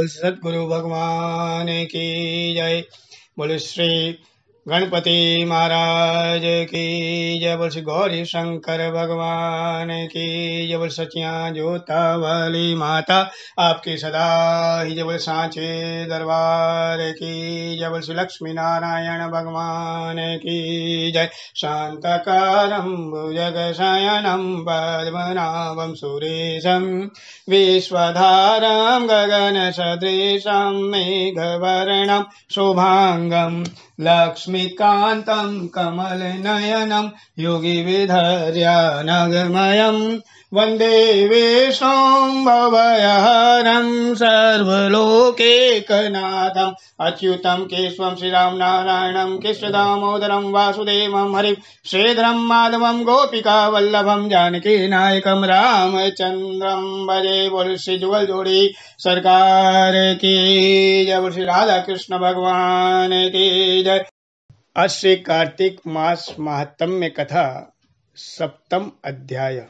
बोल सद्गुरु भगवान की जय। बोल श्री गणपति महाराज की जय। बोल श्री गौरी शंकर भगवान की जय। बोल सचिया जोता वाली माता आपकी सदा ही जय। बोल सांचे दरबार की जय। बोल श्री लक्ष्मी नारायण भगवान की जय। शांतकारं भुजगशयनं पद्मनाभं सुरेशं विश्वधारं गगनसदृशं मेघवर्णं शुभांगं लक्ष्मीकान्तं कमलनयनं योगिविधर्यानगमयं वन्दे विष्णुं भवभयहरं सर्वलोकैकनाथम् अच्युतं केशवं श्रीराम नारायणं कृष्णदामोदरं वासुदेवं हरिं श्रीधरं माधवं गोपिकावल्लभं जानकीनायकं रामचन्द्रं भजे। बोल श्री जुगल जोड़ी सरकार की जय। बोल श्री राधा कृष्ण भगवान की जय। आज श्री कार्तिक मास महात्म्य कथा सप्तम अध्याय।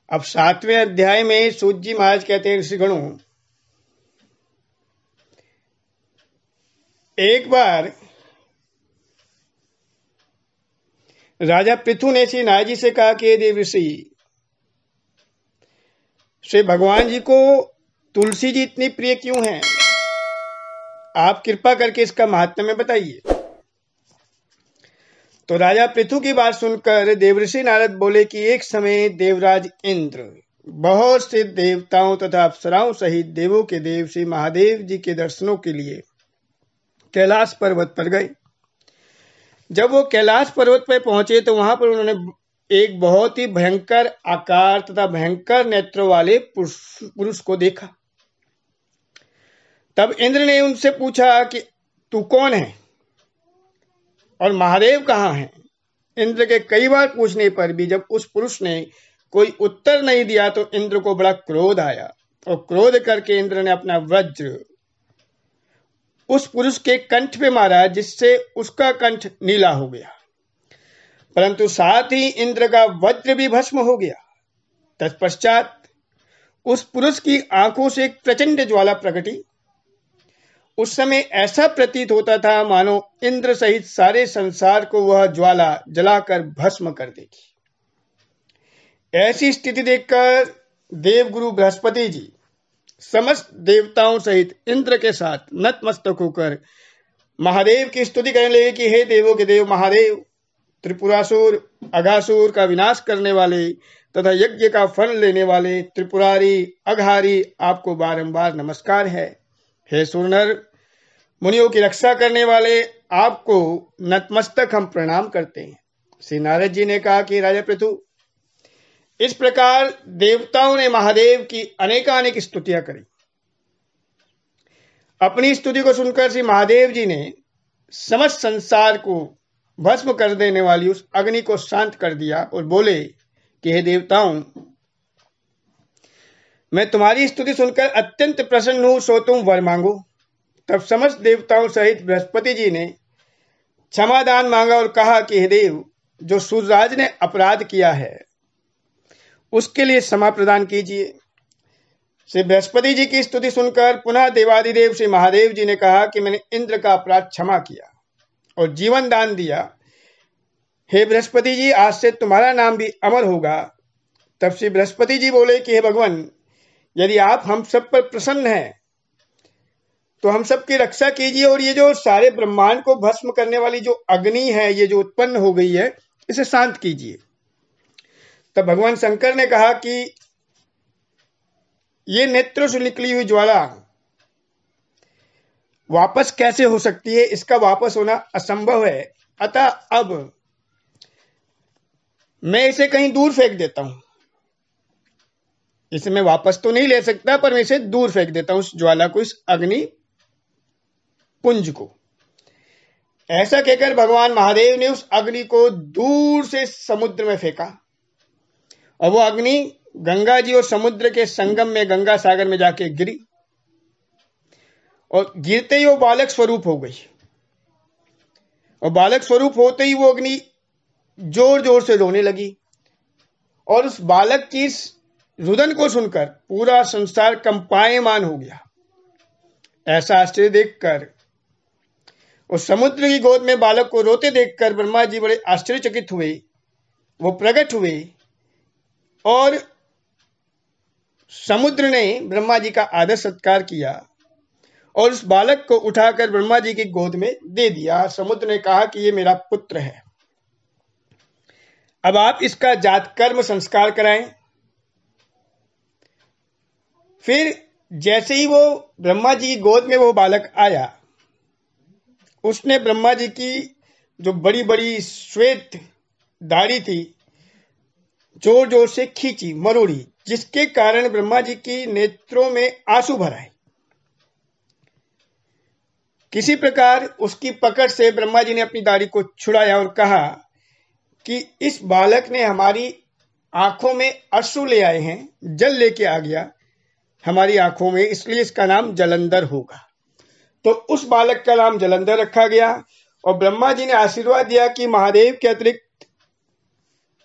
अब 7वें अध्याय में सूत जी महाराज कहते हैं ऋषिगणों, एक बार राजा पृथु ने श्री नारद जी से कहा कि देव ऋषि, श्री भगवान जी को तुलसी जी इतनी प्रिय क्यों हैं? आप कृपा करके इसका महात्म्य बताइए। तो राजा पृथु की बात सुनकर देवऋषि नारद बोले कि एक समय देवराज इंद्र बहुत से देवताओं तथा अप्सराओं सहित देवों के देव श्री महादेव जी के दर्शनों के लिए कैलाश पर्वत पर गए। जब वो कैलाश पर्वत पर पहुंचे तो वहां पर उन्होंने एक बहुत ही भयंकर आकार तथा भयंकर नेत्रों वाले पुरुष को देखा। तब इंद्र ने उनसे पूछा कि तू कौन है और महादेव कहाँ हैं? इंद्र के कई बार पूछने पर भी जब उस पुरुष ने कोई उत्तर नहीं दिया तो इंद्र को बड़ा क्रोध आया और क्रोध करके इंद्र ने अपना वज्र उस पुरुष के कंठ पे मारा, जिससे उसका कंठ नीला हो गया, परंतु साथ ही इंद्र का वज्र भी भस्म हो गया। तत्पश्चात उस पुरुष की आंखों से एक प्रचंड ज्वाला प्रकटी। उस समय ऐसा प्रतीत होता था मानो इंद्र सहित सारे संसार को वह ज्वाला जलाकर भस्म कर देगी। ऐसी स्थिति देखकर देवगुरु बृहस्पति जी समस्त देवताओं सहित इंद्र के साथ नतमस्तक होकर महादेव की स्तुति करने लगे कि हे देवों के देव महादेव, त्रिपुरासुर अघासुर का विनाश करने वाले तथा यज्ञ का फल लेने वाले त्रिपुरारी अघारी, आपको बारंबार नमस्कार है। हे सुरनर मुनियों की रक्षा करने वाले, आपको नतमस्तक हम प्रणाम करते हैं। श्री नारद जी ने कहा कि राजा पृथु, इस प्रकार देवताओं ने महादेव की अनेकानेक स्तुतियां करी। अपनी स्तुति को सुनकर श्री महादेव जी ने समस्त संसार को भस्म कर देने वाली उस अग्नि को शांत कर दिया और बोले कि हे देवताओं, मैं तुम्हारी स्तुति सुनकर अत्यंत प्रसन्न हूं, सो तुम वर मांगो। तब समस्त देवताओं सहित बृहस्पति जी ने क्षमादान मांगा और कहा कि हे देव, जो सूर्यराज ने अपराध किया है उसके लिए क्षमा प्रदान कीजिए। श्री बृहस्पति जी की स्तुति सुनकर पुनः देवादिदेव श्री महादेव जी ने कहा कि मैंने इंद्र का अपराध क्षमा किया और जीवन दान दिया। हे बृहस्पति जी, आज से तुम्हारा नाम भी अमर होगा। तब श्री बृहस्पति जी बोले कि हे भगवान, यदि आप हम सब पर प्रसन्न हैं तो हम सब की रक्षा कीजिए और ये जो सारे ब्रह्मांड को भस्म करने वाली जो अग्नि है, ये जो उत्पन्न हो गई है, इसे शांत कीजिए। तब भगवान शंकर ने कहा कि ये नेत्रों से निकली हुई ज्वाला वापस कैसे हो सकती है? इसका वापस होना असंभव है। अतः अब मैं इसे कहीं दूर फेंक देता हूं। इसे मैं वापस तो नहीं ले सकता, पर मैं इसे दूर फेंक देता हूं, उस ज्वाला को, इस अग्नि पुंज को। ऐसा कहकर भगवान महादेव ने उस अग्नि को दूर से समुद्र में फेंका और वो अग्नि गंगा जी और समुद्र के संगम में गंगा सागर में जाके गिरी और गिरते ही वो बालक स्वरूप हो गई। और बालक स्वरूप होते ही वो अग्नि जोर जोर से रोने लगी और उस बालक की रुदन को सुनकर पूरा संसार कंपायमान हो गया। ऐसा आश्चर्य देखकर उस समुद्र की गोद में बालक को रोते देखकर ब्रह्मा जी बड़े आश्चर्यचकित हुए। वो प्रकट हुए और समुद्र ने ब्रह्मा जी का आदर सत्कार किया और उस बालक को उठाकर ब्रह्मा जी की गोद में दे दिया। समुद्र ने कहा कि ये मेरा पुत्र है, अब आप इसका जात कर्म संस्कार कराएं। फिर जैसे ही वो ब्रह्मा जी की गोद में वो बालक आया, उसने ब्रह्मा जी की जो बड़ी बड़ी श्वेत दाढ़ी थी जोर जोर से खींची, मरोड़ी, जिसके कारण ब्रह्मा जी की नेत्रों में आंसू भर आए। किसी प्रकार उसकी पकड़ से ब्रह्मा जी ने अपनी दाढ़ी को छुड़ाया और कहा कि इस बालक ने हमारी आंखों में अश्रु ले आए हैं, जल लेके आ गया हमारी आंखों में, इसलिए इसका नाम जलंधर होगा। तो उस बालक का नाम जलंधर रखा गया और ब्रह्मा जी ने आशीर्वाद दिया कि महादेव के अतिरिक्त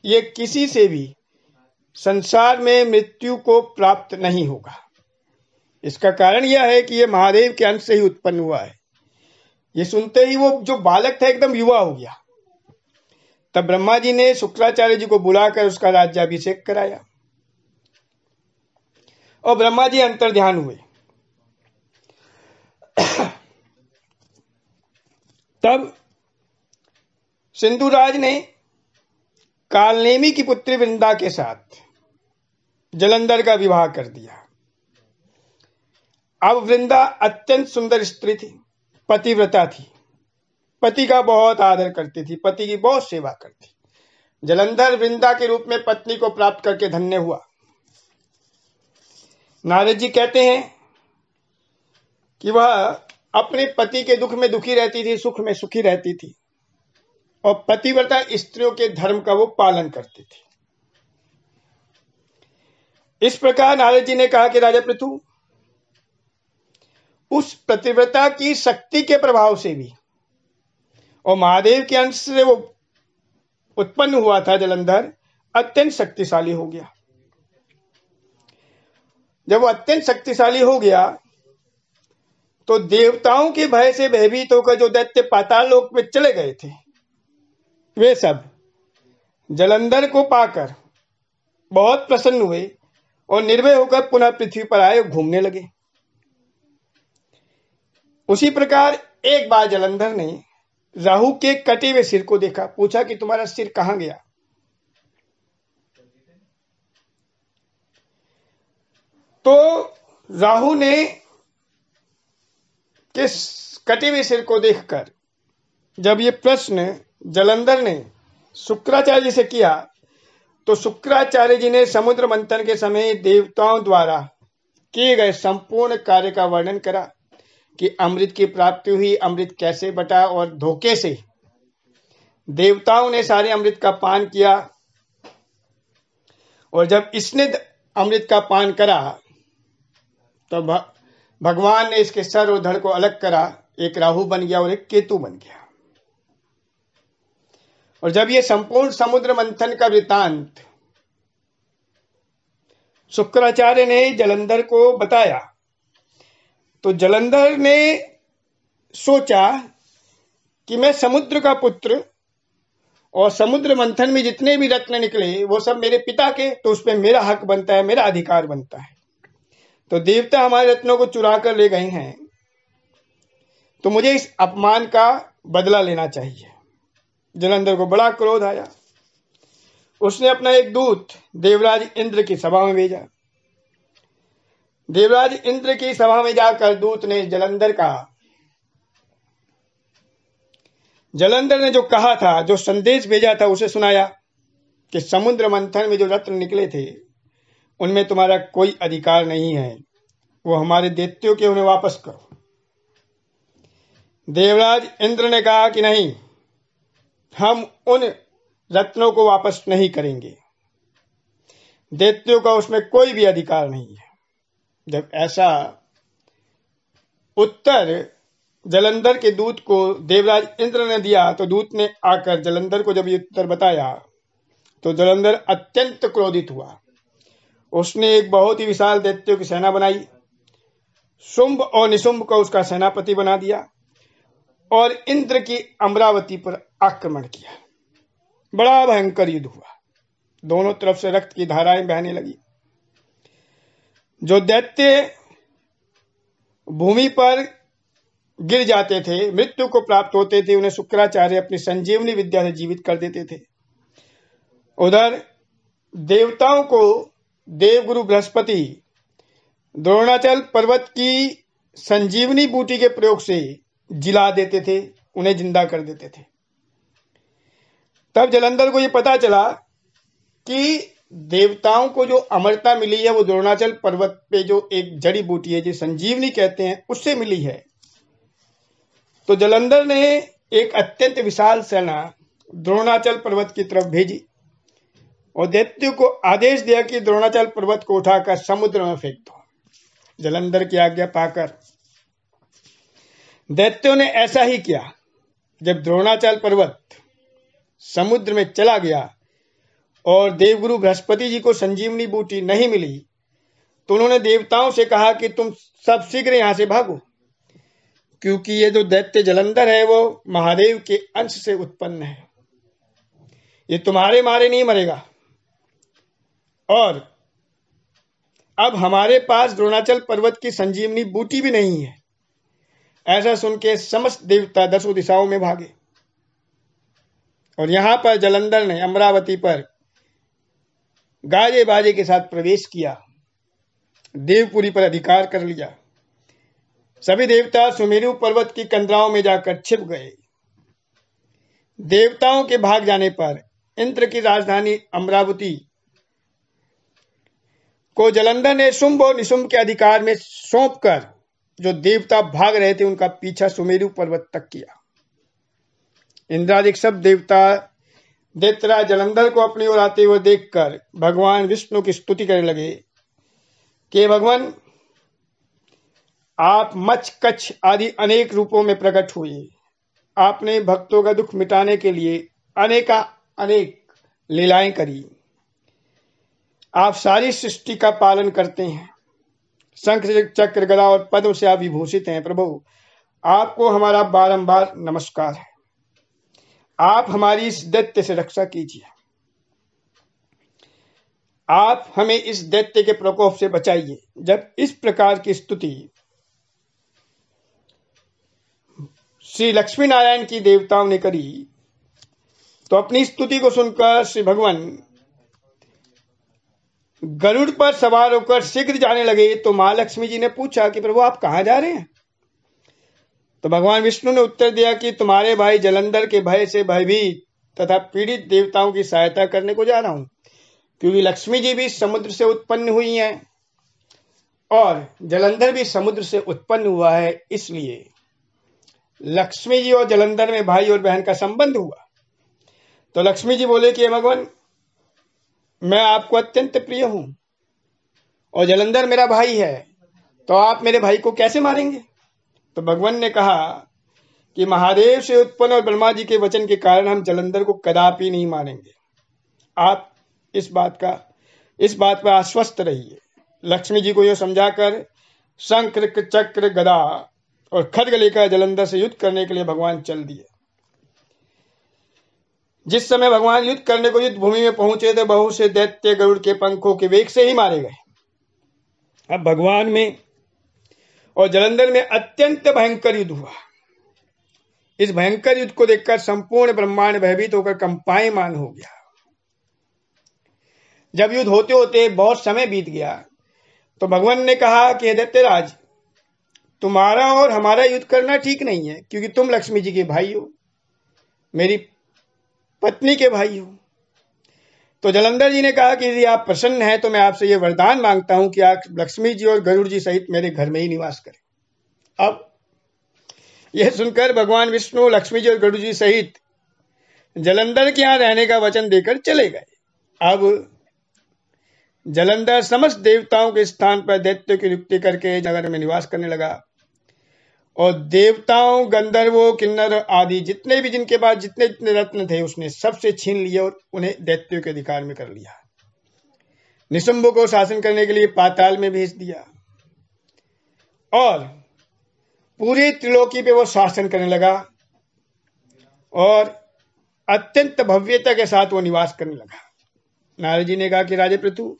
ये किसी से भी संसार में मृत्यु को प्राप्त नहीं होगा। इसका कारण यह है कि यह महादेव के अंश से ही उत्पन्न हुआ है। ये सुनते ही वो जो बालक था एकदम युवा हो गया। तब ब्रह्मा जी ने शुक्राचार्य जी को बुलाकर उसका राज्याभिषेक कराया और ब्रह्मा जी अंतर्ध्यान हुए। तब सिंधुराज ने कालनेमी की पुत्री वृंदा के साथ जलंधर का विवाह कर दिया। अब वृंदा अत्यंत सुंदर स्त्री थी, पतिव्रता थी, पति का बहुत आदर करती थी, पति की बहुत सेवा करती। जलंधर वृंदा के रूप में पत्नी को प्राप्त करके धन्य हुआ। नारद जी कहते हैं कि वह अपने पति के दुख में दुखी रहती थी, सुख में सुखी रहती थी और पतिव्रता स्त्रियों के धर्म का वो पालन करती थी। इस प्रकार नारद जी ने कहा कि राजा पृथु, उस पतिव्रता की शक्ति के प्रभाव से भी और महादेव के अंश से वो उत्पन्न हुआ था जलंधर, अत्यंत शक्तिशाली हो गया। जब वो अत्यंत शक्तिशाली हो गया तो देवताओं के भय से भयभीत होकर जो दैत्य पाताल लोक में चले गए थे, वे सब जलंधर को पाकर बहुत प्रसन्न हुए और निर्भय होकर पुनः पृथ्वी पर आए और घूमने लगे। उसी प्रकार एक बार जलंधर ने राहु के कटे हुए सिर को देखा, पूछा कि तुम्हारा सिर कहां गया? तो राहु ने के कटे हुए सिर को देखकर जब ये प्रश्न जलंधर ने शुक्राचार्य जी से किया, तो शुक्राचार्य जी ने समुद्र मंथन के समय देवताओं द्वारा किए गए संपूर्ण कार्य का वर्णन करा कि अमृत की प्राप्ति हुई, अमृत कैसे बटा और धोखे से देवताओं ने सारे अमृत का पान किया और जब इसने अमृत का पान करा तो भगवान ने इसके सर और धड़ को अलग करा, एक राहु बन गया और एक केतु बन गया। और जब ये संपूर्ण समुद्र मंथन का वृतांत शुक्राचार्य ने जलंधर को बताया तो जलंधर ने सोचा कि मैं समुद्र का पुत्र और समुद्र मंथन में जितने भी रत्न निकले वो सब मेरे पिता के, तो उसमें मेरा हक बनता है, मेरा अधिकार बनता है। तो देवता हमारे रत्नों को चुरा कर ले गए हैं, तो मुझे इस अपमान का बदला लेना चाहिए। जलंधर को बड़ा क्रोध आया। उसने अपना एक दूत देवराज इंद्र की सभा में भेजा। देवराज इंद्र की सभा में जाकर दूत ने जलंधर ने जो कहा था, जो संदेश भेजा था, उसे सुनाया कि समुद्र मंथन में जो रत्न निकले थे उनमें तुम्हारा कोई अधिकार नहीं है, वो हमारे दैत्यों के, उन्हें वापस करो। देवराज इंद्र ने कहा कि नहीं, हम उन रत्नों को वापस नहीं करेंगे, दैत्यों का उसमें कोई भी अधिकार नहीं है। जब ऐसा उत्तर जलंधर के दूत को देवराज इंद्र ने दिया तो दूत ने आकर जलंधर को जब ये उत्तर बताया तो जलंधर अत्यंत क्रोधित हुआ उसने एक बहुत ही विशाल दैत्यों की सेना बनाई, शुंभ और निशुंभ को उसका सेनापति बना दिया और इंद्र की अमरावती पर आक्रमण किया। बड़ा भयंकर युद्ध हुआ, दोनों तरफ से रक्त की धाराएं बहने लगी। जो दैत्य भूमि पर गिर जाते थे, मृत्यु को प्राप्त होते थे, उन्हें शुक्राचार्य अपनी संजीवनी विद्या से जीवित कर देते थे। उधर देवताओं को देवगुरु बृहस्पति द्रोणाचल पर्वत की संजीवनी बूटी के प्रयोग से जिला देते थे, उन्हें जिंदा कर देते थे। तब जलंधर को यह पता चला कि देवताओं को जो अमरता मिली है वो द्रोणाचल पर्वत पे जो एक जड़ी बूटी है, जो संजीवनी कहते हैं, उससे मिली है। तो जलंधर ने एक अत्यंत विशाल सेना द्रोणाचल पर्वत की तरफ भेजी और दैत्यों को आदेश दिया कि द्रोणाचल पर्वत को उठाकर समुद्र में फेंक दो। जलंधर की आज्ञा पाकर दैत्यों ने ऐसा ही किया। जब द्रोणाचल पर्वत समुद्र में चला गया और देवगुरु बृहस्पति जी को संजीवनी बूटी नहीं मिली, तो उन्होंने देवताओं से कहा कि तुम सब शीघ्र यहां से भागो, क्योंकि ये जो दैत्य जलंधर है वो महादेव के अंश से उत्पन्न है, ये तुम्हारे मारे नहीं मरेगा। और अब हमारे पास द्रोणाचल पर्वत की संजीवनी बूटी भी नहीं है। ऐसा सुन के समस्त देवता दसों दिशाओं में भागे और यहां पर जलंधर ने अमरावती पर गाजे बाजे के साथ प्रवेश किया, देवपुरी पर अधिकार कर लिया। सभी देवता सुमेरु पर्वत की कंदराओं में जाकर छिप गए। देवताओं के भाग जाने पर इंद्र की राजधानी अमरावती को जलंधर ने शुंभ और निशुंभ के अधिकार में सौंपकर जो देवता भाग रहे थे उनका पीछा सुमेरु पर्वत तक किया। इंद्रादिक सब देवता दैत्यराज जलंधर को अपनी ओर आते हुए देखकर भगवान विष्णु की स्तुति करने लगे कि भगवान, आप मच्छ कच्छ आदि अनेक रूपों में प्रकट हुए। आपने भक्तों का दुख मिटाने के लिए अनेक लीलाएं करी। आप सारी सृष्टि का पालन करते हैं। शंख चक्र गदा और पद्म से आप विभूषित हैं। प्रभु, आपको हमारा बारंबार नमस्कार है। आप हमारी इस दैत्य से रक्षा कीजिए। आप हमें इस दैत्य के प्रकोप से बचाइए। जब इस प्रकार की स्तुति श्री लक्ष्मी नारायण की देवताओं ने करी, तो अपनी स्तुति को सुनकर श्री भगवान गरुड़ पर सवार होकर शीघ्र जाने लगे। तो मां लक्ष्मी जी ने पूछा कि प्रभु, आप कहां जा रहे हैं? तो भगवान विष्णु ने उत्तर दिया कि तुम्हारे भाई जलंधर के भय से भयभीत तथा पीड़ित देवताओं की सहायता करने को जा रहा हूं, क्योंकि लक्ष्मी जी भी समुद्र से उत्पन्न हुई हैं और जलंधर भी समुद्र से उत्पन्न हुआ है। इसलिए लक्ष्मी जी और जलंधर में भाई और बहन का संबंध हुआ। तो लक्ष्मी जी बोले कि भगवान, मैं आपको अत्यंत प्रिय हूं और जलंधर मेरा भाई है, तो आप मेरे भाई को कैसे मारेंगे? तो भगवान ने कहा कि महादेव से उत्पन्न और ब्रह्मा जी के वचन के कारण हम जलंधर को कदापि नहीं मारेंगे। आप इस बात पर आश्वस्त रहिए। लक्ष्मी जी को यह समझाकर शंख चक्र गदा और खड्ग लेकर जलंधर से युद्ध करने के लिए भगवान चल दिए। जिस समय भगवान युद्ध करने को युद्ध भूमि में पहुंचे तो बहुत से दैत्य गरुड़ के पंखों के वेग से ही मारे गए। अब भगवान में और जलंधर में अत्यंत भयंकर युद्ध हुआ। इस भयंकर युद्ध को देखकर संपूर्ण ब्रह्मांड भयभीत होकर कंपायमान हो गया। जब युद्ध होते होते बहुत समय बीत गया तो भगवान ने कहा कि दैत्यराज, तुम्हारा और हमारा युद्ध करना ठीक नहीं है, क्योंकि तुम लक्ष्मी जी के भाई हो, मेरी पत्नी के भाई हो। तो जलंधर जी ने कहा कि यदि आप प्रसन्न हैं तो मैं आपसे यह वरदान मांगता हूं कि आप लक्ष्मी जी और गरुड़ जी सहित मेरे घर में ही निवास करें। अब यह सुनकर भगवान विष्णु लक्ष्मी जी और गरुड़ जी सहित जलंधर के यहां रहने का वचन देकर चले गए। अब जलंधर समस्त देवताओं के स्थान पर दैत्य की नियुक्ति करके नगर में निवास करने लगा और देवताओं, गंधर्वों, किन्नर आदि जितने भी जिनके पास जितने रत्न थे उसने सबसे छीन लिए और उन्हें दैत्यों के अधिकार में कर लिया। निशंभ को शासन करने के लिए पाताल में भेज दिया और पूरी त्रिलोकी पे वो शासन करने लगा और अत्यंत भव्यता के साथ वो निवास करने लगा। नारद जी ने कहा कि राजे पृथु,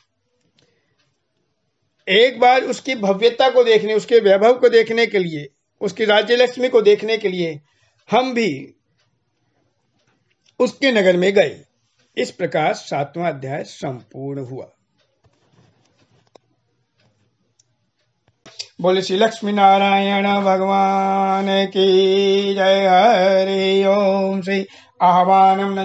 एक बार उसकी भव्यता को देखने, उसके वैभव को देखने के लिए, उसकी राज्य लक्ष्मी को देखने के लिए हम भी उसके नगर में गए। इस प्रकार 7वां अध्याय संपूर्ण हुआ। बोले श्री लक्ष्मी नारायण भगवान की जय। हरि ओम। श्री आह्वानम न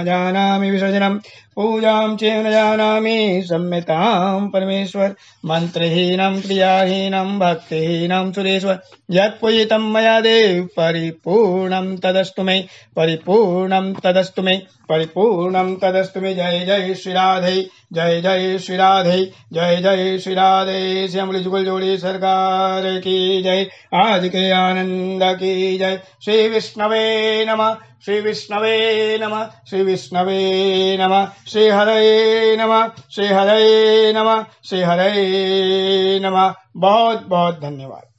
जानामि विसर्जनम पूजां च न जानामि सम्यतां परमेश्वर मंत्रहीनं क्रियाहीनं भक्तिहीनं सुरेश्वर यत्पूजितं मया देव परिपूर्णं तदस्तु मे परिपूर्णं तदस्तु मे परिपूर्णं तदस्तु मे। जय जय श्री राधे, जय जय श्री राधे, जय जय श्री राधे। श्यामली जुगल जोड़ी सरकार की जय। आज के आनंद की जय। श्री विष्णवे नमः, श्री विष्णवे नमः, श्री विष्णवे नमः। श्री हरे नमः, श्री हरे नमः, श्री हरे नमः। बहुत बहुत धन्यवाद।